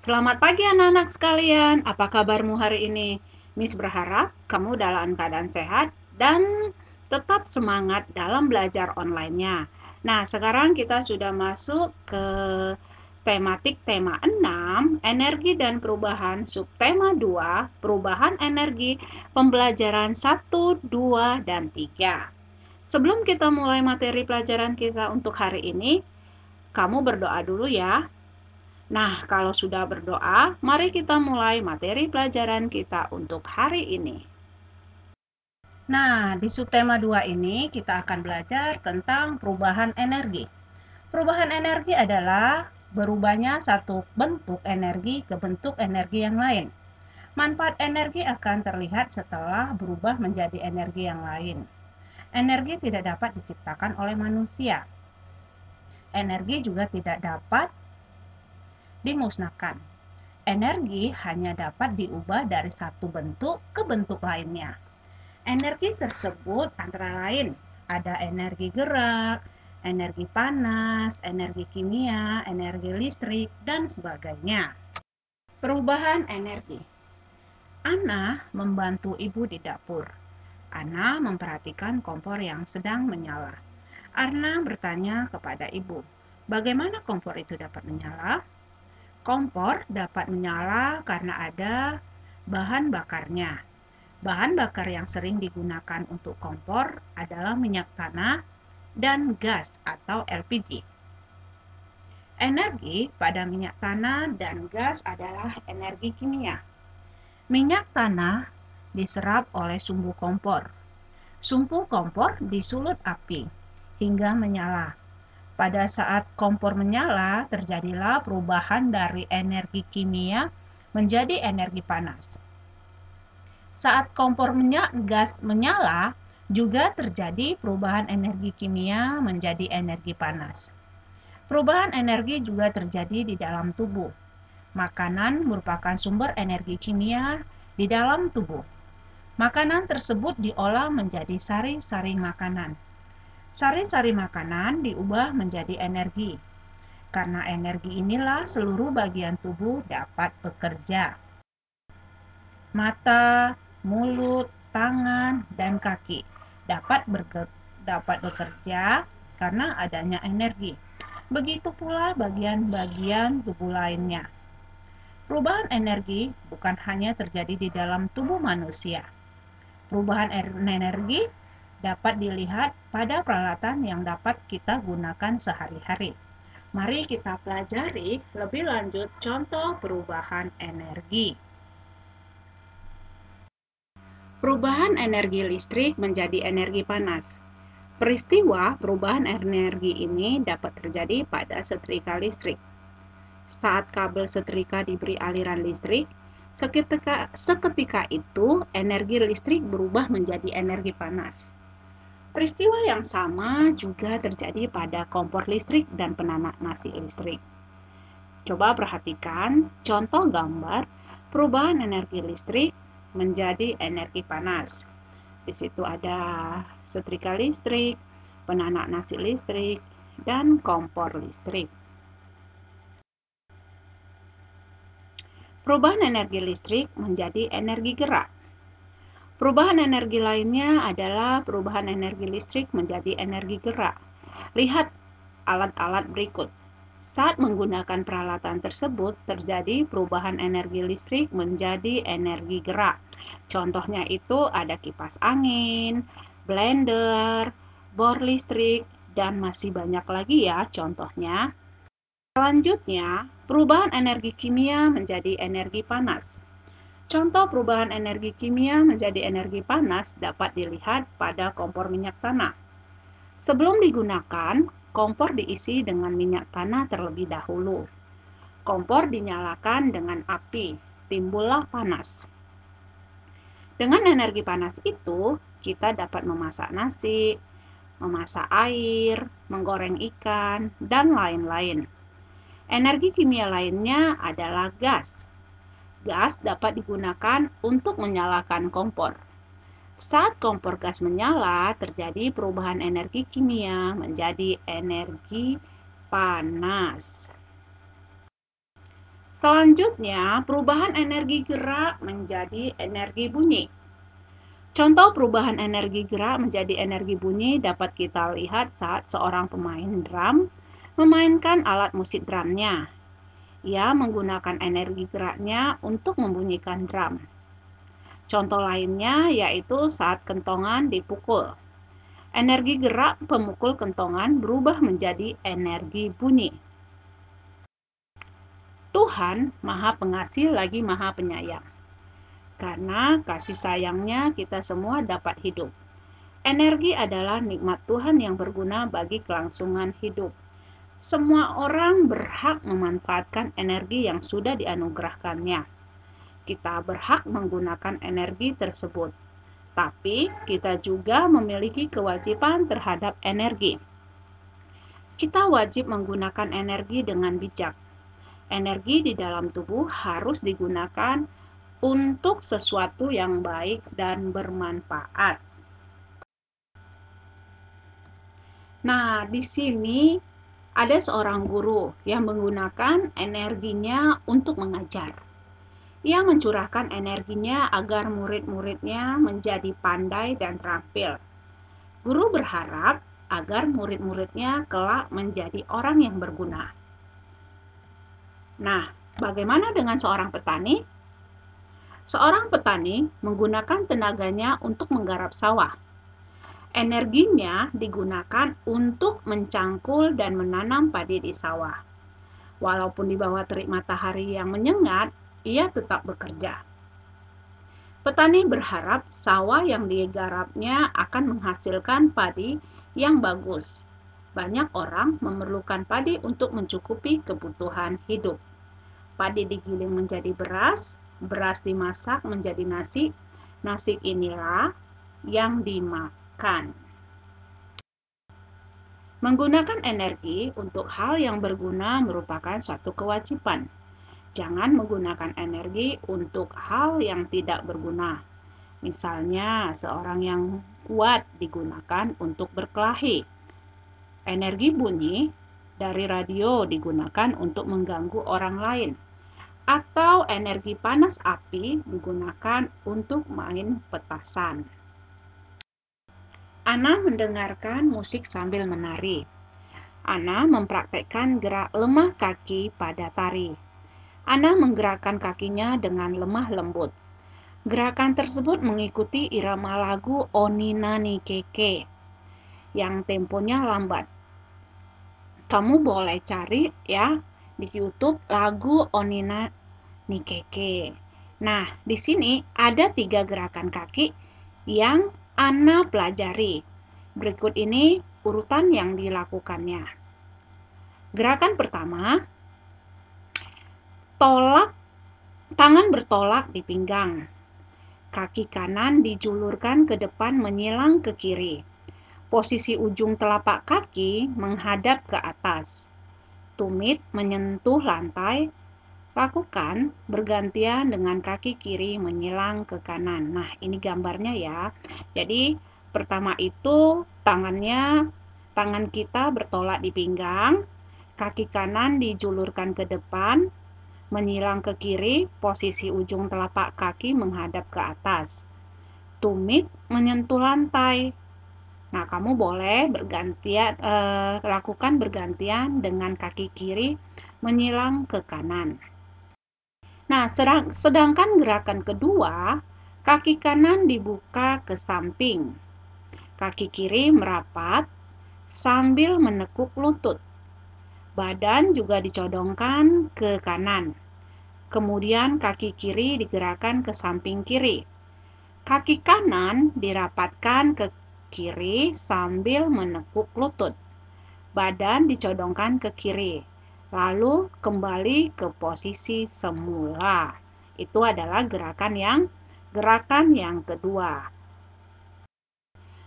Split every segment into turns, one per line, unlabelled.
Selamat pagi anak-anak sekalian, apa kabarmu hari ini? Miss berharap kamu dalam keadaan sehat dan tetap semangat dalam belajar online-nya. Nah, sekarang kita sudah masuk ke tematik tema 6, energi dan perubahan, subtema 2, perubahan energi, pembelajaran 1, 2, dan 3. Sebelum kita mulai materi pelajaran kita untuk hari ini, kamu berdoa dulu ya. Nah, kalau sudah berdoa, mari kita mulai materi pelajaran kita untuk hari ini. Nah, di subtema 2 ini kita akan belajar tentang perubahan energi. Perubahan energi adalah berubahnya satu bentuk energi ke bentuk energi yang lain. Manfaat energi akan terlihat setelah berubah menjadi energi yang lain. Energi tidak dapat diciptakan oleh manusia. Energi juga tidak dapat dimusnahkan. Energi hanya dapat diubah dari satu bentuk ke bentuk lainnya. Energi tersebut antara lain ada energi gerak, energi panas, energi kimia, energi listrik, dan sebagainya. Perubahan energi. Ana membantu ibu di dapur. Ana memperhatikan kompor yang sedang menyala. Ana bertanya kepada ibu, bagaimana kompor itu dapat menyala? Kompor dapat menyala karena ada bahan bakarnya. Bahan bakar yang sering digunakan untuk kompor adalah minyak tanah dan gas atau LPG. Energi pada minyak tanah dan gas adalah energi kimia. Minyak tanah diserap oleh sumbu kompor. Sumbu kompor disulut api hingga menyala. Pada saat kompor menyala, terjadilah perubahan dari energi kimia menjadi energi panas. Saat kompor gas menyala, juga terjadi perubahan energi kimia menjadi energi panas. Perubahan energi juga terjadi di dalam tubuh. Makanan merupakan sumber energi kimia di dalam tubuh. Makanan tersebut diolah menjadi sari-sari makanan. Sari-sari makanan diubah menjadi energi. Karena energi inilah seluruh bagian tubuh dapat bekerja. Mata, mulut, tangan, dan kaki dapat bekerja karena adanya energi. Begitu pula bagian-bagian tubuh lainnya. Perubahan energi bukan hanya terjadi di dalam tubuh manusia. Perubahan energi dapat dilihat pada peralatan yang dapat kita gunakan sehari-hari. Mari kita pelajari lebih lanjut contoh perubahan energi. Perubahan energi listrik menjadi energi panas. Peristiwa perubahan energi ini dapat terjadi pada setrika listrik. Saat kabel setrika diberi aliran listrik, seketika itu energi listrik berubah menjadi energi panas. Peristiwa yang sama juga terjadi pada kompor listrik dan penanak nasi listrik. Coba perhatikan contoh gambar perubahan energi listrik menjadi energi panas. Di situ ada setrika listrik, penanak nasi listrik, dan kompor listrik. Perubahan energi listrik menjadi energi gerak. Perubahan energi lainnya adalah perubahan energi listrik menjadi energi gerak. Lihat alat-alat berikut. Saat menggunakan peralatan tersebut, terjadi perubahan energi listrik menjadi energi gerak. Contohnya itu ada kipas angin, blender, bor listrik, dan masih banyak lagi ya contohnya. Selanjutnya, perubahan energi kimia menjadi energi panas. Contoh perubahan energi kimia menjadi energi panas dapat dilihat pada kompor minyak tanah. Sebelum digunakan, kompor diisi dengan minyak tanah terlebih dahulu. Kompor dinyalakan dengan api, timbullah panas. Dengan energi panas itu, kita dapat memasak nasi, memasak air, menggoreng ikan, dan lain-lain. Energi kimia lainnya adalah gas. Gas dapat digunakan untuk menyalakan kompor. Saat kompor gas menyala, terjadi perubahan energi kimia menjadi energi panas. Selanjutnya, perubahan energi gerak menjadi energi bunyi. Contoh perubahan energi gerak menjadi energi bunyi dapat kita lihat saat seorang pemain drum memainkan alat musik drumnya. Ia menggunakan energi geraknya untuk membunyikan drum. Contoh lainnya yaitu saat kentongan dipukul. Energi gerak pemukul kentongan berubah menjadi energi bunyi. Tuhan Maha Pengasih lagi Maha Penyayang. Karena kasih sayangnya kita semua dapat hidup. Energi adalah nikmat Tuhan yang berguna bagi kelangsungan hidup. Semua orang berhak memanfaatkan energi yang sudah dianugerahkannya. Kita berhak menggunakan energi tersebut. Tapi kita juga memiliki kewajiban terhadap energi. Kita wajib menggunakan energi dengan bijak. Energi di dalam tubuh harus digunakan untuk sesuatu yang baik dan bermanfaat. Nah, di sini ada seorang guru yang menggunakan energinya untuk mengajar. Ia mencurahkan energinya agar murid-muridnya menjadi pandai dan terampil. Guru berharap agar murid-muridnya kelak menjadi orang yang berguna. Nah, bagaimana dengan seorang petani? Seorang petani menggunakan tenaganya untuk menggarap sawah. Energinya digunakan untuk mencangkul dan menanam padi di sawah. Walaupun di bawah terik matahari yang menyengat, ia tetap bekerja. Petani berharap sawah yang digarapnya akan menghasilkan padi yang bagus. Banyak orang memerlukan padi untuk mencukupi kebutuhan hidup. Padi digiling menjadi beras, beras dimasak menjadi nasi, nasi inilah yang dimakan. Menggunakan energi untuk hal yang berguna merupakan suatu kewajiban. Jangan menggunakan energi untuk hal yang tidak berguna. Misalnya, seorang yang kuat digunakan untuk berkelahi. Energi bunyi dari radio digunakan untuk mengganggu orang lain. Atau energi panas api digunakan untuk main petasan. Ana mendengarkan musik sambil menari. Ana mempraktekkan gerak lemah kaki pada tari. Ana menggerakkan kakinya dengan lemah lembut. Gerakan tersebut mengikuti irama lagu Onina ni Keke yang temponya lambat. Kamu boleh cari ya di YouTube lagu Onina ni Keke. Nah, di sini ada 3 gerakan kaki yang Ana pelajari. Berikut ini urutan yang dilakukannya. Gerakan pertama, tangan bertolak di pinggang. Kaki kanan dijulurkan ke depan menyilang ke kiri. Posisi ujung telapak kaki menghadap ke atas. Tumit menyentuh lantai. Lakukan bergantian dengan kaki kiri menyilang ke kanan. Nah, ini gambarnya ya. Jadi, pertama itu tangan kita bertolak di pinggang, kaki kanan dijulurkan ke depan, menyilang ke kiri, posisi ujung telapak kaki menghadap ke atas. Tumit menyentuh lantai. Nah, kamu boleh lakukan bergantian dengan kaki kiri menyilang ke kanan. Nah, sedangkan gerakan kedua, kaki kanan dibuka ke samping. Kaki kiri merapat sambil menekuk lutut. Badan juga dicodongkan ke kanan. Kemudian kaki kiri digerakkan ke samping kiri. Kaki kanan dirapatkan ke kiri sambil menekuk lutut. Badan dicodongkan ke kiri. Lalu kembali ke posisi semula. Itu adalah gerakan yang kedua.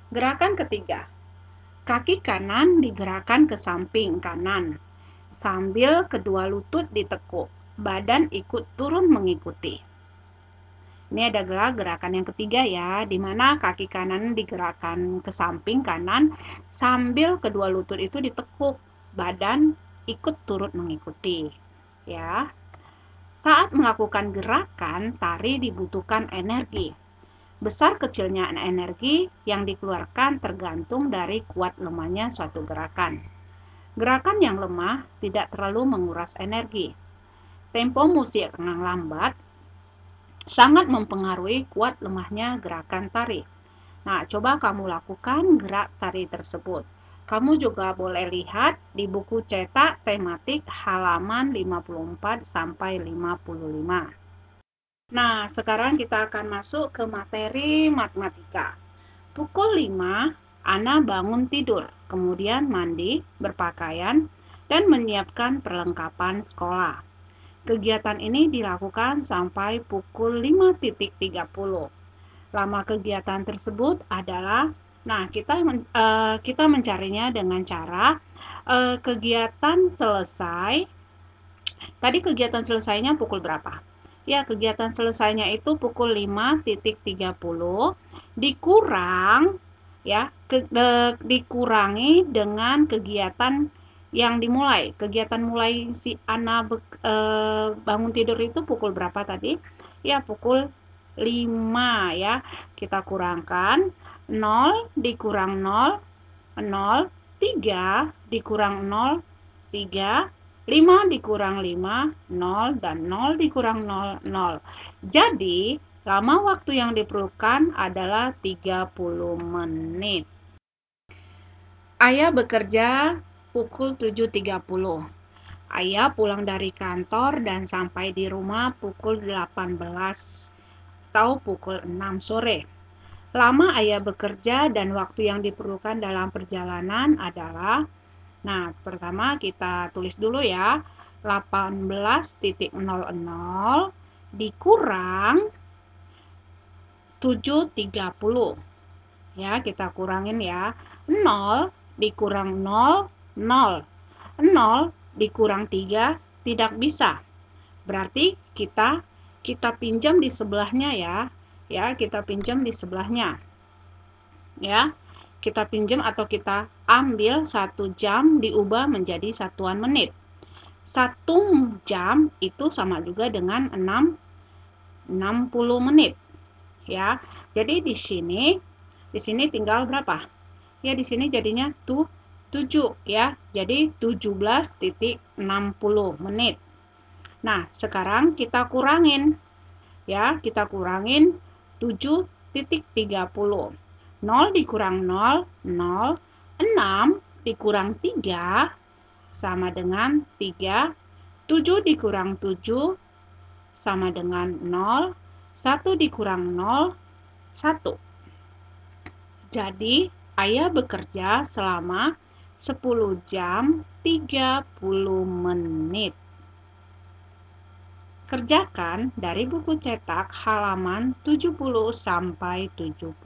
Gerakan ketiga. Kaki kanan digerakkan ke samping kanan sambil kedua lutut ditekuk. Badan ikut turun mengikuti. Ini adalah gerakan yang ketiga ya, di mana kaki kanan digerakkan ke samping kanan sambil kedua lutut itu ditekuk. Badan ikut turut mengikuti ya. Saat melakukan gerakan, tari dibutuhkan energi. Besar kecilnya energi yang dikeluarkan tergantung dari kuat lemahnya suatu gerakan. Gerakan yang lemah tidak terlalu menguras energi. Tempo musik yang lambat sangat mempengaruhi kuat lemahnya gerakan tari. Nah, coba kamu lakukan gerak tari tersebut. Kamu juga boleh lihat di buku cetak tematik halaman 54 sampai 55. Nah, sekarang kita akan masuk ke materi matematika. Pukul 5, Ana bangun tidur, kemudian mandi, berpakaian, dan menyiapkan perlengkapan sekolah. Kegiatan ini dilakukan sampai pukul 5.30. Lama kegiatan tersebut adalah, kita mencarinya dengan cara kegiatan selesai. Tadi kegiatan selesainya pukul berapa? Ya, kegiatan selesainya itu pukul 5.30 dikurang ya, dikurangi dengan kegiatan yang dimulai. Kegiatan mulai si Ana bangun tidur itu pukul berapa tadi? Ya, pukul 5 ya. Kita kurangkan 0 dikurang 0, 0, 3 dikurang 0, 3, 5 dikurang 5, 0, dan 0 dikurang 0, 0. Jadi, lama waktu yang diperlukan adalah 30 menit. Ayah bekerja pukul 7.30. Ayah pulang dari kantor dan sampai di rumah pukul 18 atau pukul 6 sore. Lama ayah bekerja dan waktu yang diperlukan dalam perjalanan adalah, pertama kita tulis dulu ya, 18.00 dikurang 7.30. Ya, kita kurangin ya. 0 dikurang 0, 0. 0 dikurang 3 tidak bisa. Berarti kita pinjam di sebelahnya ya. Ya, kita pinjam di sebelahnya. Ya. Kita pinjam atau kita ambil 1 jam diubah menjadi satuan menit. 1 jam itu sama juga dengan 60 menit. Ya. Jadi di sini tinggal berapa? Ya, di sini jadinya 7 ya. Jadi 17.60 menit. Nah, sekarang kita kurangin. Ya, kita kurangin 7.30. 0 dikurang 0, 0, 6 dikurang 3 sama dengan 3, 7 dikurang 7 sama dengan 0, 1 dikurang 0, 1. Jadi, ayah bekerja selama 10 jam 30 menit. Kerjakan dari buku cetak halaman 70 sampai 71.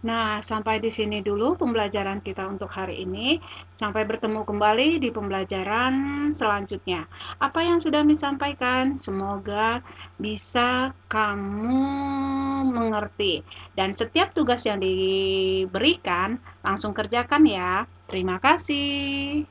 Nah, sampai di sini dulu pembelajaran kita untuk hari ini. Sampai bertemu kembali di pembelajaran selanjutnya. Apa yang sudah disampaikan, semoga bisa kamu mengerti. Dan setiap tugas yang diberikan, langsung kerjakan ya. Terima kasih.